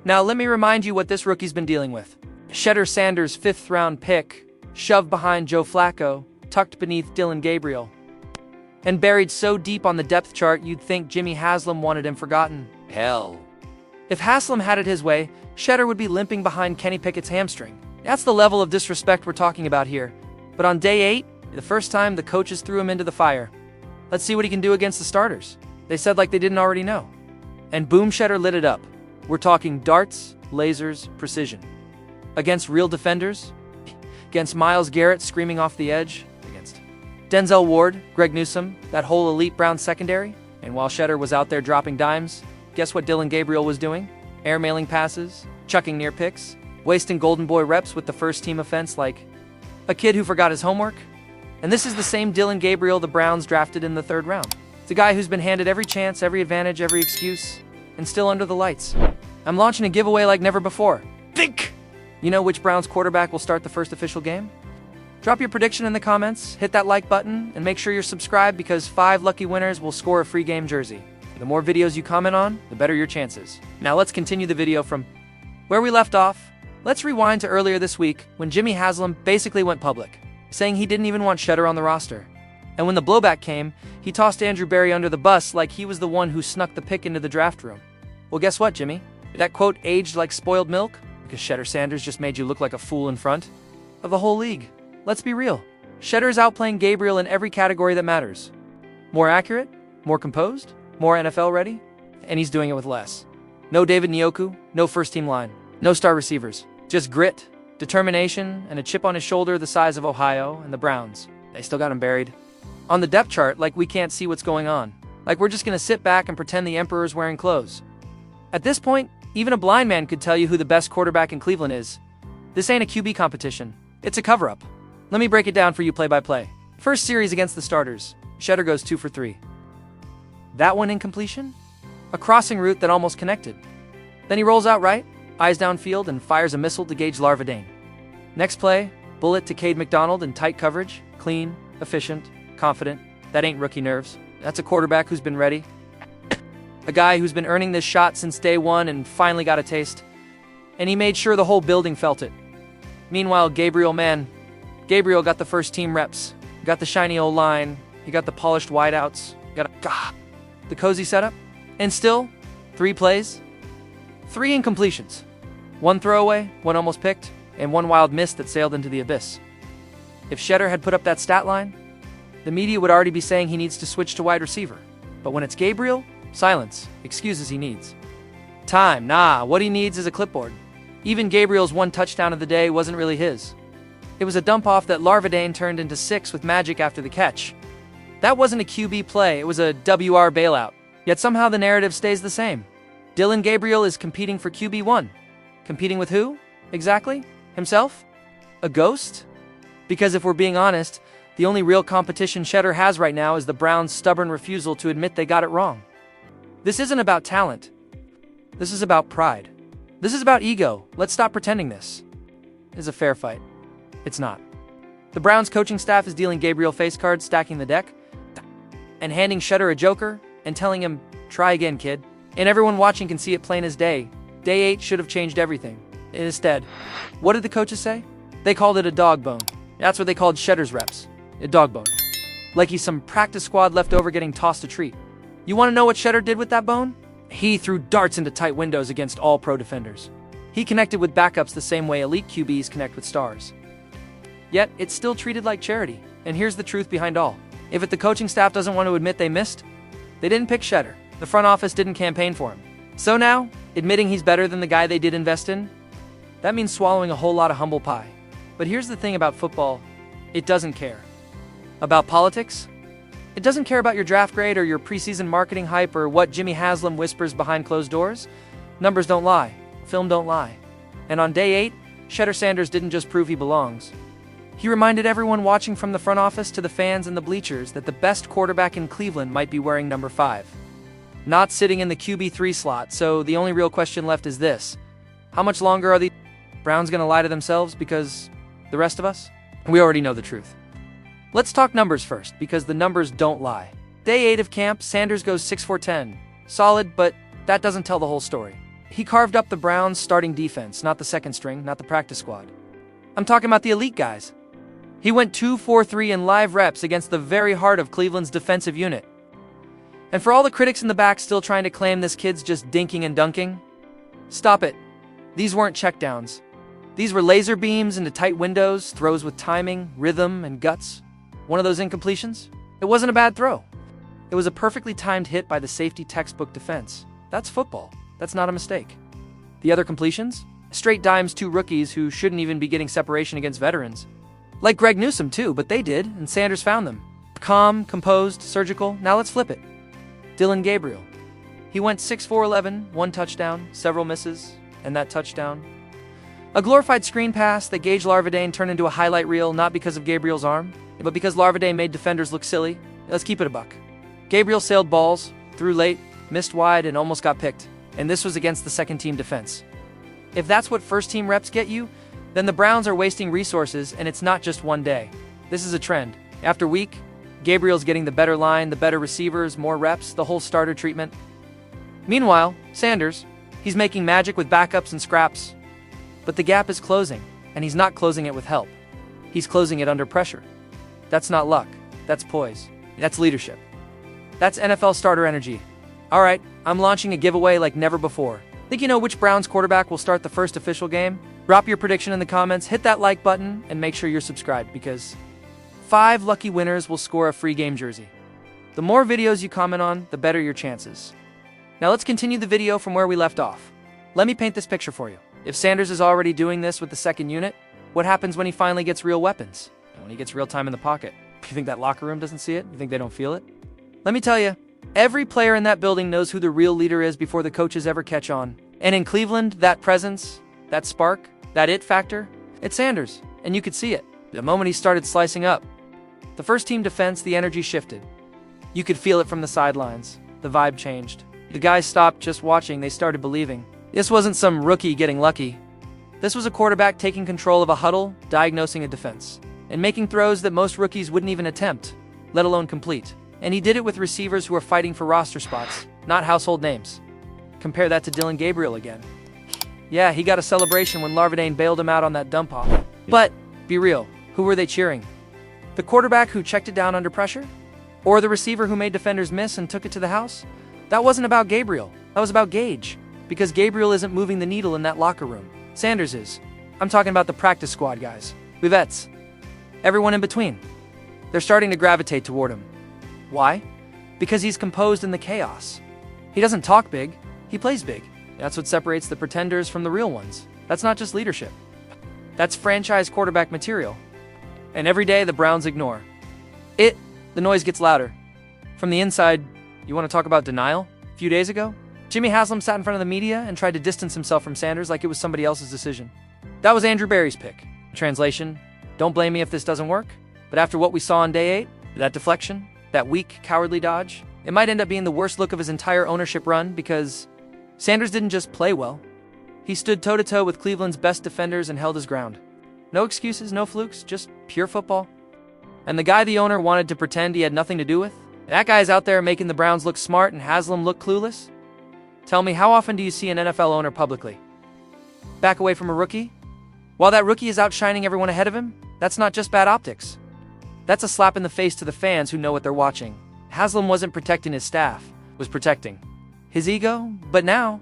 Now let me remind you what this rookie's been dealing with. Shedeur Sanders' 5th-round pick, shoved behind Joe Flacco, tucked beneath Dillon Gabriel, and buried so deep on the depth chart you'd think Jimmy Haslam wanted him forgotten. Hell. If Haslam had it his way, Shedeur would be limping behind Kenny Pickett's hamstring. That's the level of disrespect we're talking about here. But on day 8, the first time the coaches threw him into the fire. Let's see what he can do against the starters. They said like they didn't already know. And boom, Shedeur lit it up. We're talking darts, lasers, precision. Against real defenders, against Myles Garrett screaming off the edge, against Denzel Ward, Greg Newsome, that whole elite Brown secondary. And while Shedeur was out there dropping dimes, guess what Dillon Gabriel was doing? Airmailing passes, chucking near picks, wasting golden boy reps with the first team offense like a kid who forgot his homework. And this is the same Dillon Gabriel the Browns drafted in the 3rd round. It's a guy who's been handed every chance, every advantage, every excuse, and still under the lights. I'm launching a giveaway like never before. Think! You know which Browns quarterback will start the first official game? Drop your prediction in the comments, hit that like button, and make sure you're subscribed because 5 lucky winners will score a free game jersey. The more videos you comment on, the better your chances. Now let's continue the video from where we left off. Let's rewind to earlier this week when Jimmy Haslam basically went public, saying he didn't even want Shedeur on the roster. And when the blowback came, he tossed Andrew Berry under the bus like he was the one who snuck the pick into the draft room. Well, guess what, Jimmy? That quote aged like spoiled milk because Shedeur Sanders just made you look like a fool in front of the whole league. Let's be real. Shedeur's outplaying Gabriel in every category that matters. More accurate, more composed, more NFL ready, and he's doing it with less. No David Njoku, no first-team line, no star receivers, just grit, determination, and a chip on his shoulder the size of Ohio and the Browns. They still got him buried on the depth chart like we can't see what's going on. Like we're just gonna sit back and pretend the Emperor's wearing clothes. At this point, even a blind man could tell you who the best quarterback in Cleveland is. This ain't a QB competition. It's a cover-up. Let me break it down for you play-by-play. First series against the starters. Shedeur goes 2 for 3. That one incompletion? A crossing route that almost connected. Then he rolls out right, eyes downfield, and fires a missile to Gage Larvadain. Next play, bullet to Cade McDonald in tight coverage. Clean, efficient, confident. That ain't rookie nerves. That's a quarterback who's been ready. A guy who's been earning this shot since day 1 and finally got a taste. And he made sure the whole building felt it. Meanwhile, Gabriel got the first team reps. He got the shiny old line. He got the polished wideouts. He got the cozy setup. And still, 3 plays, 3 incompletions. 1 throwaway, 1 almost picked, and 1 wild miss that sailed into the abyss. If Shedeur had put up that stat line, the media would already be saying he needs to switch to wide receiver. But when it's Gabriel, silence, excuses he needs. Time, nah, what he needs is a clipboard. Even Gabriel's 1 touchdown of the day wasn't really his. It was a dump-off that Larvadain turned into 6 with magic after the catch. That wasn't a QB play, it was a WR bailout. Yet somehow the narrative stays the same. Dillon Gabriel is competing for QB1. Competing with who, exactly? Himself? A ghost? Because if we're being honest, the only real competition Shedeur has right now is the Browns' stubborn refusal to admit they got it wrong. This isn't about talent. This is about pride. This is about ego. Let's stop pretending this is a fair fight. It's not. The Browns coaching staff is dealing Gabriel face cards, stacking the deck, and handing Shedeur a joker and telling him, try again, kid. And everyone watching can see it plain as day. Day 8 should have changed everything. Instead, what did the coaches say? They called it a dog bone. That's what they called Shedeur's reps. A dog bone. Like he's some practice squad left over getting tossed a treat. You want to know what Shedeur did with that bone? He threw darts into tight windows against all pro defenders. He connected with backups the same way elite QBs connect with stars. Yet, it's still treated like charity. And here's the truth behind all. If the coaching staff doesn't want to admit they missed, they didn't pick Shedeur. The front office didn't campaign for him. So now, admitting he's better than the guy they did invest in, that means swallowing a whole lot of humble pie. But here's the thing about football, it doesn't care. About politics? It doesn't care about your draft grade or your preseason marketing hype or what Jimmy Haslam whispers behind closed doors. Numbers don't lie. Film don't lie. And on day 8, Shedeur Sanders didn't just prove he belongs. He reminded everyone watching from the front office to the fans and the bleachers that the best quarterback in Cleveland might be wearing number 5. Not sitting in the QB3 slot, so the only real question left is this. How much longer are the Browns going to lie to themselves because the rest of us? We already know the truth. Let's talk numbers first, because the numbers don't lie. Day 8 of camp, Sanders goes 6 for 10. Solid, but that doesn't tell the whole story. He carved up the Browns' starting defense, not the second string, not the practice squad. I'm talking about the elite guys. He went 2-4-3 in live reps against the very heart of Cleveland's defensive unit. And for all the critics in the back still trying to claim this kid's just dinking and dunking, stop it. These weren't checkdowns. These were laser beams into tight windows, throws with timing, rhythm, and guts. One of those incompletions? It wasn't a bad throw. It was a perfectly timed hit by the safety textbook defense. That's football. That's not a mistake. The other completions? Straight dimes to rookies who shouldn't even be getting separation against veterans. Like Greg Newsome too, but they did, and Sanders found them. Calm, composed, surgical. Now let's flip it. Dillon Gabriel. He went 6-4-11, one touchdown, several misses, and that touchdown. A glorified screen pass that Gage Larvadain turned into a highlight reel not because of Gabriel's arm, but because Larvadain made defenders look silly. Let's keep it a buck. Gabriel sailed balls, threw late, missed wide, and almost got picked. And this was against the second-team defense. If that's what first-team reps get you, then the Browns are wasting resources, and it's not just one day. This is a trend. After week, Gabriel's getting the better line, the better receivers, more reps, the whole starter treatment. Meanwhile, Sanders, he's making magic with backups and scraps. But the gap is closing, and he's not closing it with help. He's closing it under pressure. That's not luck. That's poise. That's leadership. That's NFL starter energy. All right, I'm launching a giveaway like never before. Think you know which Browns quarterback will start the first official game? Drop your prediction in the comments, hit that like button, and make sure you're subscribed because 5 lucky winners will score a free game jersey. The more videos you comment on, the better your chances. Now let's continue the video from where we left off. Let me paint this picture for you. If Sanders is already doing this with the second unit, what happens when he finally gets real weapons? And when he gets real time in the pocket? You think that locker room doesn't see it? You think they don't feel it? Let me tell you, every player in that building knows who the real leader is before the coaches ever catch on. And in Cleveland, that presence, that spark, that it factor, it's Sanders, and you could see it. The moment he started slicing up, the first-team defense, the energy shifted. You could feel it from the sidelines. The vibe changed. The guys stopped just watching, they started believing. This wasn't some rookie getting lucky. This was a quarterback taking control of a huddle, diagnosing a defense, and making throws that most rookies wouldn't even attempt, let alone complete. And he did it with receivers who are fighting for roster spots, not household names. Compare that to Dillon Gabriel again. Yeah, he got a celebration when Larvadain bailed him out on that dump off. But, be real, who were they cheering? The quarterback who checked it down under pressure? Or the receiver who made defenders miss and took it to the house? That wasn't about Gabriel. That was about Gage. Because Gabriel isn't moving the needle in that locker room. Sanders is. I'm talking about the practice squad guys. The vets. Everyone in between. They're starting to gravitate toward him. Why? Because he's composed in the chaos. He doesn't talk big, he plays big. That's what separates the pretenders from the real ones. That's not just leadership. That's franchise quarterback material. And every day the Browns ignore it. The noise gets louder. From the inside, you want to talk about denial? A few days ago, Jimmy Haslam sat in front of the media and tried to distance himself from Sanders like it was somebody else's decision. That was Andrew Berry's pick. Translation, don't blame me if this doesn't work, but after what we saw on day 8, that deflection, that weak, cowardly dodge, it might end up being the worst look of his entire ownership run because Sanders didn't just play well. He stood toe-to-toe with Cleveland's best defenders and held his ground. No excuses, no flukes, just pure football. And the guy the owner wanted to pretend he had nothing to do with? That guy's out there making the Browns look smart and Haslam look clueless? Tell me, how often do you see an NFL owner publicly back away from a rookie? While that rookie is outshining everyone ahead of him, that's not just bad optics. That's a slap in the face to the fans who know what they're watching. Haslam wasn't protecting his staff, was protecting his ego, but now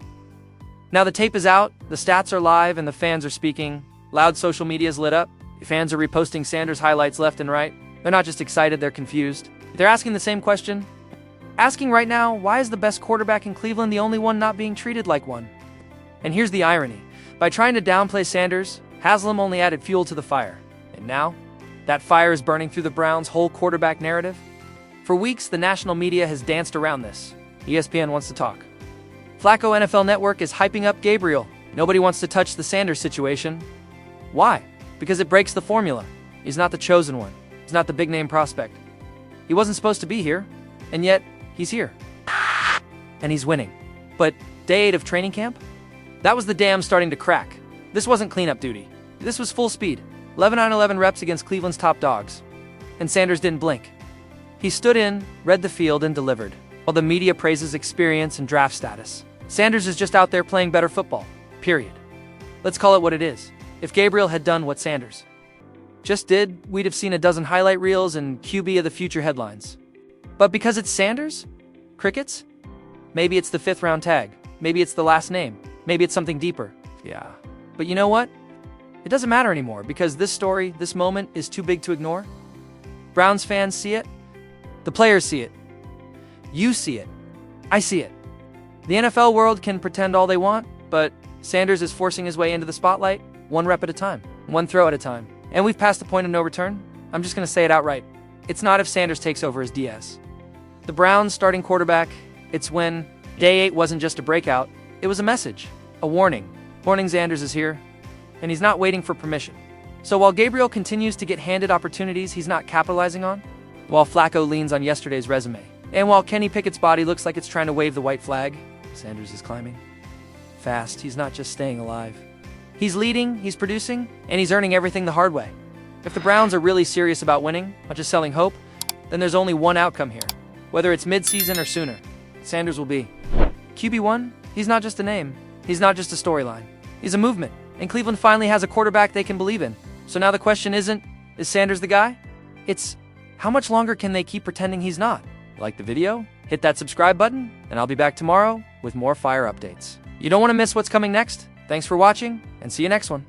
the tape is out, the stats are live, and the fans are speaking. Loud social media is lit up. Fans are reposting Sanders highlights left and right. They're not just excited, they're confused. They're asking the same question. Asking right now, why is the best quarterback in Cleveland the only one not being treated like one? And here's the irony. By trying to downplay Sanders, Haslam only added fuel to the fire. And now, that fire is burning through the Browns' whole quarterback narrative. For weeks, the national media has danced around this. ESPN wants to talk. Flacco NFL Network is hyping up Gabriel. Nobody wants to touch the Sanders situation. Why? Because it breaks the formula. He's not the chosen one. He's not the big-name prospect. He wasn't supposed to be here, and yet, he's here. And he's winning. But day 8 of training camp? That was the dam starting to crack. This wasn't cleanup duty. This was full speed. 11 on 11 reps against Cleveland's top dogs. And Sanders didn't blink. He stood in, read the field, and delivered. While the media praises experience and draft status, Sanders is just out there playing better football. Period. Let's call it what it is. If Gabriel had done what Sanders just did, we'd have seen a dozen highlight reels and QB of the future headlines. But because it's Sanders? Crickets? Maybe it's the 5th round tag. Maybe it's the last name. Maybe it's something deeper. Yeah. But you know what? It doesn't matter anymore because this story, this moment, is too big to ignore. Browns fans see it. The players see it. You see it. I see it. The NFL world can pretend all they want, but Sanders is forcing his way into the spotlight, one rep at a time, one throw at a time. And we've passed the point of no return. I'm just going to say it outright. It's not if Sanders takes over as DS. The Browns starting quarterback, it's when Day 8 wasn't just a breakout, it was a message, a warning. Warning Sanders is here, and he's not waiting for permission. So while Gabriel continues to get handed opportunities he's not capitalizing on, while Flacco leans on yesterday's resume, and while Kenny Pickett's body looks like it's trying to wave the white flag, Sanders is climbing. Fast, he's not just staying alive. He's leading, he's producing, and he's earning everything the hard way. If the Browns are really serious about winning, not just selling hope, then there's only one outcome here. Whether it's mid-season or sooner, Sanders will be QB1. He's not just a name. He's not just a storyline. He's a movement. And Cleveland finally has a quarterback they can believe in. So now the question isn't, is Sanders the guy? It's, how much longer can they keep pretending he's not? Like the video? Hit that subscribe button, and I'll be back tomorrow with more fire updates. You don't want to miss what's coming next. Thanks for watching, and see you next one.